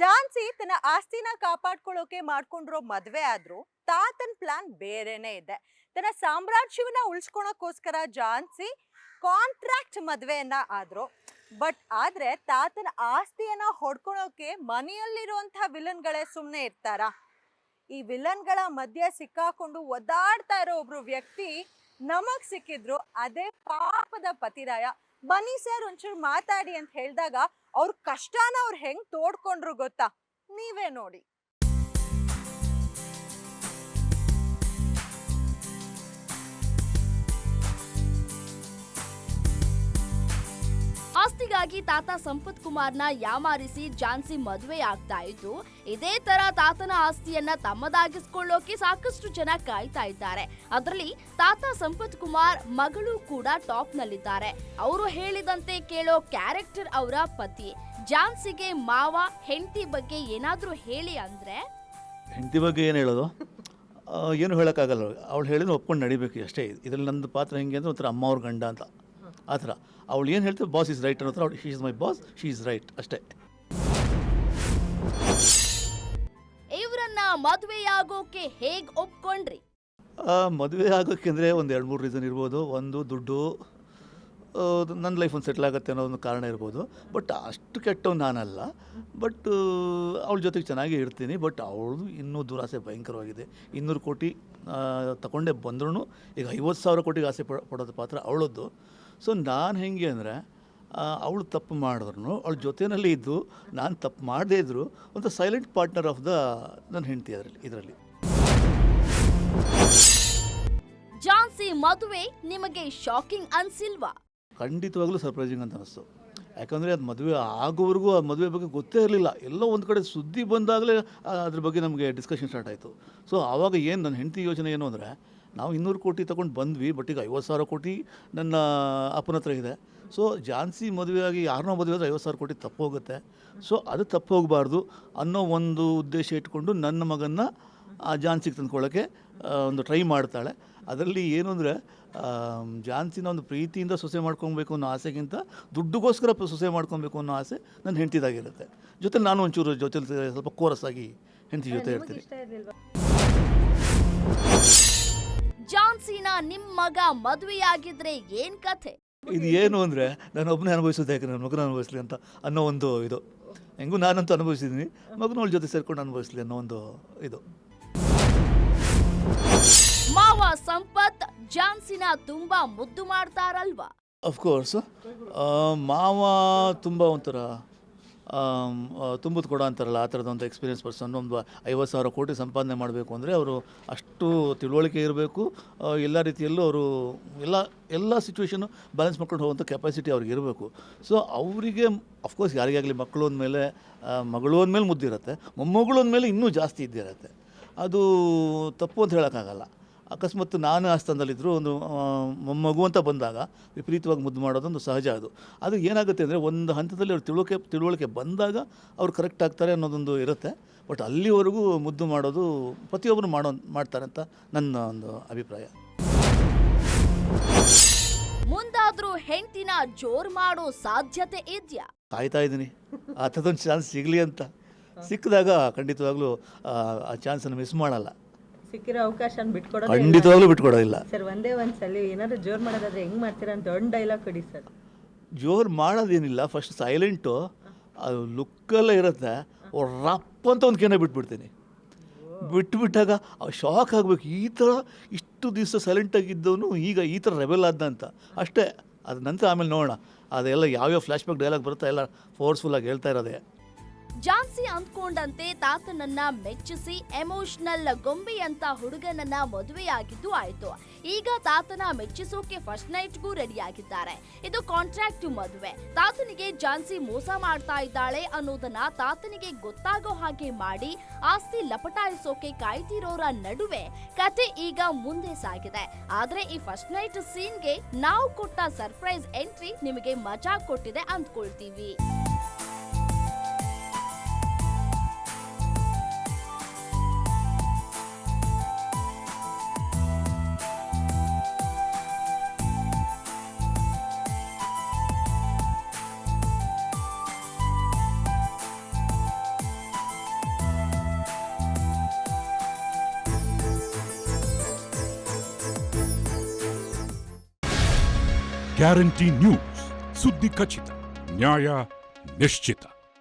ಝಾನ್ಸಿ ತನ್ನ ಆಸ್ತಿನ ಕಾಪಾಡ್ಕೊಳ್ಳೋಕೆ ಮಾಡ್ಕೊಂಡಿರೋ ಮದ್ವೆ ಆದ್ರೂ ತಾತನ್ ಪ್ಲಾನ್ ಬೇರೆನೆ ಇದೆ. ತನ್ನ ಸಾಮ್ರಾಜ್ಯವನ್ನ ಉಳಿಸ್ಕೊಳಕ್ಕೋಸ್ಕರ ಝಾನ್ಸಿ ಕಾಂಟ್ರಾಕ್ಟ್ ಮದ್ವೆಯನ್ನ ಆದ್ರು. ಆದ್ರೆ ತಾತನ ಆಸ್ತಿಯನ್ನ ಹೊಡ್ಕೊಳೋಕೆ ಮನೆಯಲ್ಲಿರುವಂತಹ ವಿಲನ್ಗಳೇ ಸುಮ್ನೆ ಇರ್ತಾರ? ಈ ವಿಲನ್ಗಳ ಮಧ್ಯೆ ಸಿಕ್ಕಾಕೊಂಡು ಒದ್ದಾಡ್ತಾ ಇರೋ ಒಬ್ರು ವ್ಯಕ್ತಿ ನಮಗ್ ಸಿಕ್ಕಿದ್ರು. ಅದೇ ಪಾಪದ ಪತಿರಾಯ. ಬನ್ನಿ ಸರ್ ಒಂಚೂರು ಮಾತಾಡಿ ಅಂತ ಹೇಳಿದಾಗ ಅವ್ರ ಕಷ್ಟನ ಅವ್ರು ಹೆಂಗ್ ತೋಡ್ಕೊಂಡ್ರು ಗೊತ್ತಾ? ನೀವೇ ನೋಡಿ. ಆಸ್ತಿಗಾಗಿ ತಾತ ಸಂಪತ್ ಕುಮಾರ್ನ ಯಾಮಾರಿಸಿ ಝಾನ್ಸಿ ಮದುವೆ ಆಗ್ತಾ ಇದ್ದು, ಇದೇ ತರ ತಾತನ ಆಸ್ತಿಯನ್ನ ತಮ್ಮದಾಗಿಸ್ಕೊಳ್ಳೋಕೆ ಸಾಕಷ್ಟು ಜನ ಕಾಯ್ತಾ ಇದ್ದಾರೆ. ಅದರಲ್ಲಿ ತಾತ ಸಂಪತ್ ಕುಮಾರ್ ಮಗಳು ಕೂಡ ಟಾಪ್ ನಲ್ಲಿದ್ದಾರೆ. ಅವರು ಹೇಳಿದಂತೆ ಕೇಳೋ ಕ್ಯಾರೆಕ್ಟರ್ ಅವರ ಪತಿ. ಝಾನ್ಸಿಗೆ ಮಾವ ಹೆಂಡತಿ ಬಗ್ಗೆ ಏನಾದ್ರೂ ಹೇಳಿ ಅಂದ್ರೆ, ಹೆಂಡತಿ ಬಗ್ಗೆ ಏನು ಹೇಳೋದು? ಏನು ಹೇಳೋಕ್ಕಾಗಲ್ಲ. ಅವಳು ಹೇಳಿದ್ರೆ ಒಪ್ಕೊಂಡು ನಡಿಬೇಕು ಅಷ್ಟೇ. ಇದರಲ್ಲಿ ನಂದು ಪಾತ್ರ ಹೆಂಗೆ ಅಂದ್ರೆ ಒಂಥರ ಅಮ್ಮ ಅವ್ರ ಗಂಡ ಅಂತ ಆ ಥರ. ಅವಳು ಏನು ಹೇಳ್ತಾರೆ, ಬಾಸ್ ಇಸ್ ರೈಟ್ ಅನ್ನೋ ಥರ. She is my boss, she is right ಅಷ್ಟೇ. ಇವರನ್ನ ಮದುವೆಯಾಗೋಕೆ ಹೇಗ್ ಒಪ್ಕೊಂಡ್ರಿ? ಮದುವೆ ಆಗೋಕ್ಕೆ ಅಂದರೆ ಒಂದು 2-3 ರೀಸನ್ ಇರ್ಬೋದು. ಒಂದು ದುಡ್ಡು, ನನ್ನ ಲೈಫ್ ಒಂದು ಸೆಟ್ಲ್ ಆಗುತ್ತೆ ಅನ್ನೋ ಒಂದು ಕಾರಣ ಇರ್ಬೋದು. ಬಟ್ ಅಷ್ಟು ಕೆಟ್ಟವ್ ನಾನಲ್ಲ. ಬಟ್ ಅವಳ ಜೊತೆಗೆ ಚೆನ್ನಾಗೇ ಇರ್ತೀನಿ. ಬಟ್ ಅವಳದು ಇನ್ನೂ ದುರಾಸೆ ಭಯಂಕರವಾಗಿದೆ. 200 ಕೋಟಿ ತಗೊಂಡೇ ಬಂದ್ರೂ ಈಗ 50,000 ಕೋಟಿಗೆ ಆಸೆ ಪಡೋದು ಪಾತ್ರ ಅವಳದ್ದು. ಸೊ ನಾನು ಹೆಂಗೆ ಅಂದರೆ, ಅವಳು ತಪ್ಪು ಮಾಡಿದ್ರು ಅವಳ ಜೊತೆಯಲ್ಲಿ ಇದ್ದು ನಾನು ತಪ್ಪು ಮಾಡದೇ ಇದ್ದರು ಒಂದು ಸೈಲೆಂಟ್ ಪಾರ್ಟ್ನರ್ ಆಫ್ ದ ನನ್ನ ಹೆಂಡತಿ ಇದರಲ್ಲಿ. ಝಾನ್ಸಿ ಮದುವೆ ನಿಮಗೆ ಶಾಕಿಂಗ್ ಅನ್ಸಿಲ್ವಾ? ಖಂಡಿತವಾಗ್ಲೂ ಸರ್ಪ್ರೈಸಿಂಗ್ ಅಂತ ಅನಿಸ್ತು. ಯಾಕಂದರೆ ಅದು ಮದುವೆ ಆಗೋವರೆಗೂ ಆ ಮದುವೆ ಬಗ್ಗೆ ಗೊತ್ತೇ ಇರಲಿಲ್ಲ. ಎಲ್ಲೋ ಒಂದು ಕಡೆ ಸುದ್ದಿ ಬಂದಾಗಲೇ ಅದ್ರ ಬಗ್ಗೆ ನಮಗೆ ಡಿಸ್ಕಷನ್ ಸ್ಟಾರ್ಟ್ ಆಯಿತು. ಸೊ ಆವಾಗ ಏನು ನನ್ನ ಹೆಂಡತಿ ಯೋಚನೆ ಏನು ಅಂದರೆ, ನಾವು 200 ಕೋಟಿ ತೊಗೊಂಡು ಬಂದ್ವಿ, ಬಟ್ ಈಗ 50,000 ಕೋಟಿ ನನ್ನ ಅಪ್ಪನ ಹತ್ರ ಇದೆ. ಸೊ ಝಾನ್ಸಿ ಮದುವೆಯಾಗಿ ಯಾರನ್ನೋ ಮದುವೆ ಆದರೆ 50,000 ಕೋಟಿ ತಪ್ಪು ಹೋಗುತ್ತೆ. ಸೊ ಅದು ತಪ್ಪು ಹೋಗಬಾರ್ದು ಅನ್ನೋ ಒಂದು ಉದ್ದೇಶ ಇಟ್ಕೊಂಡು ನನ್ನ ಮಗನ್ನ ಆ ಝಾನ್ಸಿಗೆ ತಂದ್ಕೊಳ್ಳೋಕ್ಕೆ ಒಂದು ಟ್ರೈ ಮಾಡ್ತಾಳೆ. ಅದರಲ್ಲಿ ಏನು ಅಂದರೆ, ಝಾನ್ಸಿನ ಒಂದು ಪ್ರೀತಿಯಿಂದ ಸೊಸೆ ಮಾಡ್ಕೊಬೇಕು ಅನ್ನೋ ಆಸೆಗಿಂತ ದುಡ್ಡುಗೋಸ್ಕರ ಸೊಸೆ ಮಾಡ್ಕೊಬೇಕು ಅನ್ನೋ ಆಸೆ ನನ್ನ ಹೆಂಡತಿದಾಗಿರುತ್ತೆ. ಜೊತೆ ನಾನು ಒಂಚೂರು ಜೊತೆಲಿ ಸ್ವಲ್ಪ ಕೋರಸ್ ಆಗಿ ಹೆಂಡತಿ ಜೊತೆ ಇರ್ತೀನಿ. ಝಾನ್ಸಿನ ನಿಮ್ಮ ಮಗ ಮದುವೆಯಾಗಿದ್ರೆ ಏನ್ ಕಥೆ? ಇದು ಏನು ಅಂದರೆ, ನಾನು ಒಬ್ಬನೇ ಅನುಭವಿಸೋದು ಯಾಕೆ ನನ್ನ ಮಗನ ಅನುಭವಿಸ್ಲಿ ಅಂತ ಅನ್ನೋ ಒಂದು ಇದು. ಹೆಂಗೂ ನಾನಂತೂ ಅನುಭವಿಸಿದ್ದೀನಿ, ಮಗನ ಅವಳ ಜೊತೆ ಸೇರ್ಕೊಂಡು ಅನುಭವಿಸ್ಲಿ ಅನ್ನೋ ಒಂದು ಇದು. ಮಾವ ಸಂಪತ್ ಝಾನ್ಸಿನ ತುಂಬಾ ಮುದ್ದು ಮಾಡ್ತಾರಲ್ವಾ? ಅಫ್ಕೋರ್ಸ್ ಮಾವ ತುಂಬ ಒಂಥರ ತುಂಬುದು ಕೊಡೋ ಅಂತಾರಲ್ಲ, ಆ ಥರದ ಒಂದು ಎಕ್ಸ್ಪೀರಿಯನ್ಸ್ ಪರ್ಸನ್. ಒಂದು 50,000 ಕೋಟಿ ಸಂಪಾದನೆ ಮಾಡಬೇಕು ಅಂದರೆ ಅವರು ಅಷ್ಟು ತಿಳುವಳಿಕೆ ಇರಬೇಕು. ಎಲ್ಲ ರೀತಿಯಲ್ಲೂ ಅವರು ಎಲ್ಲ ಸಿಚುವೇಶನ್ನು ಬ್ಯಾಲೆನ್ಸ್ ಮಾಡ್ಕೊಂಡು ಹೋಗುವಂಥ ಕೆಪಾಸಿಟಿ ಅವ್ರಿಗೆ ಇರಬೇಕು. ಸೊ ಅವರಿಗೆ ಅಫ್ಕೋರ್ಸ್ ಯಾರಿಗಾಗಲಿ ಮಕ್ಕಳು ಅಂದಮೇಲೆ, ಮಗಳು ಅಂದಮೇಲೆ ಮುದ್ದಿರುತ್ತೆ, ಮೊಮ್ಮಗಳು ಅಂದಮೇಲೆ ಇನ್ನೂ ಜಾಸ್ತಿ ಇದ್ದಿರುತ್ತೆ. ಅದು ತಪ್ಪು ಅಂತ ಹೇಳೋಕ್ಕಾಗಲ್ಲ. ಅಕಸ್ಮಾತ್ ನಾನು ಆ ಸ್ಥಾನದಲ್ಲಿದ್ದರೂ ಒಂದು ಮೊಮ್ಮಗು ಅಂತ ಬಂದಾಗ ವಿಪರೀತವಾಗಿ ಮುದ್ದು ಮಾಡೋದೊಂದು ಸಹಜ. ಅದು ಏನಾಗುತ್ತೆ ಅಂದರೆ, ಒಂದು ಹಂತದಲ್ಲಿ ಅವ್ರು ತಿಳುವಳಿಕೆ ಬಂದಾಗ ಅವ್ರು ಕರೆಕ್ಟ್ ಆಗ್ತಾರೆ ಅನ್ನೋದೊಂದು ಇರುತ್ತೆ. ಬಟ್ ಅಲ್ಲಿವರೆಗೂ ಮುದ್ದು ಮಾಡೋದು ಪ್ರತಿಯೊಬ್ಬರು ಮಾಡ್ತಾರೆ ಅಂತ ನನ್ನ ಒಂದು ಅಭಿಪ್ರಾಯ. ಮುಂದಾದ್ರೂ ಹೆಂಡತಿನ ಜೋರ್ ಮಾಡೋ ಸಾಧ್ಯತೆ ಇದೆಯಾ? ಕಾಯ್ತಾ ಇದ್ದೀನಿ ಆ ಥರದೊಂದು ಚಾನ್ಸ್ ಸಿಗಲಿ ಅಂತ. ಸಿಕ್ಕಿದಾಗ ಖಂಡಿತವಾಗ್ಲೂ ಆ ಚಾನ್ಸನ್ನು ಮಿಸ್ ಮಾಡಲ್ಲ. ಸಿಕ್ಕಿರೋ ಅವಕಾಶ ಬಿಟ್ಕೊಡೋದು ಖಂಡಿತವಾಗ್ಲೂ ಬಿಟ್ಕೊಡೋದಿಲ್ಲ ಸರ್. ಒಂದ್ಸಲ ಏನಾದ್ರು ಜೋರ್ ಮಾಡೋದಾದ್ರೆ ಹೆಂಗ್ ಮಾಡ್ತೀರಾ ಅಂತ ದೊಡ್ಡ ಡೈಲಾಗ್ ಕೊಡಿ ಸರ್. ಜೋರು ಮಾಡೋದೇನಿಲ್ಲ, ಫಸ್ಟ್ ಸೈಲೆಂಟು, ಅದು ಲುಕ್ಕೆಲ್ಲ ಇರುತ್ತೆ. ರಪ್ಪ ಅಂತ ಒಂದು ಕೆನೆ ಬಿಟ್ಬಿಡ್ತೀನಿ. ಬಿಟ್ಟಾಗ ಶಾಕ್ ಆಗಬೇಕು, ಈ ಥರ ಇಷ್ಟು ದಿವಸ ಸೈಲೆಂಟಾಗಿದ್ದವನು ಈಗ ಈ ಥರ ರೆಬೆಲ್ ಆದ ಅಂತ ಅಷ್ಟೇ. ಅದ ನಂತರ ಆಮೇಲೆ ನೋಡೋಣ. ಅದೆಲ್ಲ ಯಾವ್ಯಾವ ಫ್ಲ್ಯಾಶ್ ಬ್ಯಾಕ್ ಡೈಲಾಗ್ ಬರುತ್ತಾ ಎಲ್ಲ ಫೋರ್ಸ್ಫುಲ್ಲಾಗಿ ಹೇಳ್ತಾ ಇರೋದೇ. ಝಾನ್ಸಿ ಅಂದ್ಕೊಂಡಂತೆ ತಾತನನ್ನ ಮೆಚ್ಚಿಸಿ ಎಮೋಷನಲ್ ಗೊಂಬೆಯಂತ ಹುಡುಗನನ್ನ ಮದುವೆಯಾಗಿದ್ದು ಆಯ್ತು. ಈಗ ತಾತನ ಮೆಚ್ಚಿಸೋಕೆ ಫಸ್ಟ್ ನೈಟ್ಗೂ ರೆಡಿಯಾಗಿದ್ದಾರೆ. ಇದು ಕಾಂಟ್ರಾಕ್ಟ್ ಮದುವೆ. ತಾತನಿಗೆ ಝಾನ್ಸಿ ಮೋಸ ಮಾಡ್ತಾ ಇದ್ದಾಳೆ ಅನ್ನೋದನ್ನ ತಾತನಿಗೆ ಗೊತ್ತಾಗೋ ಹಾಗೆ ಮಾಡಿ ಆಸ್ತಿ ಲಪಟಾಯಿಸೋಕೆ ಕಾಯ್ತಿರೋರ ನಡುವೆ ಕತೆ ಈಗ ಮುಂದೆ ಸಾಗಿದೆ. ಆದ್ರೆ ಈ ಫಸ್ಟ್ ನೈಟ್ ಸೀನ್ಗೆ ನಾವು ಕೊಟ್ಟ ಸರ್ಪ್ರೈಸ್ ಎಂಟ್ರಿ ನಿಮಗೆ ಮಜಾ ಕೊಟ್ಟಿದೆ ಅಂದ್ಕೊಳ್ತೀವಿ. ಗ್ಯಾರಂಟಿ ನ್ಯೂಸ್, ಸುದ್ದಿ ಖಚಿತ, ನ್ಯಾಯ ನಿಶ್ಚಿತ.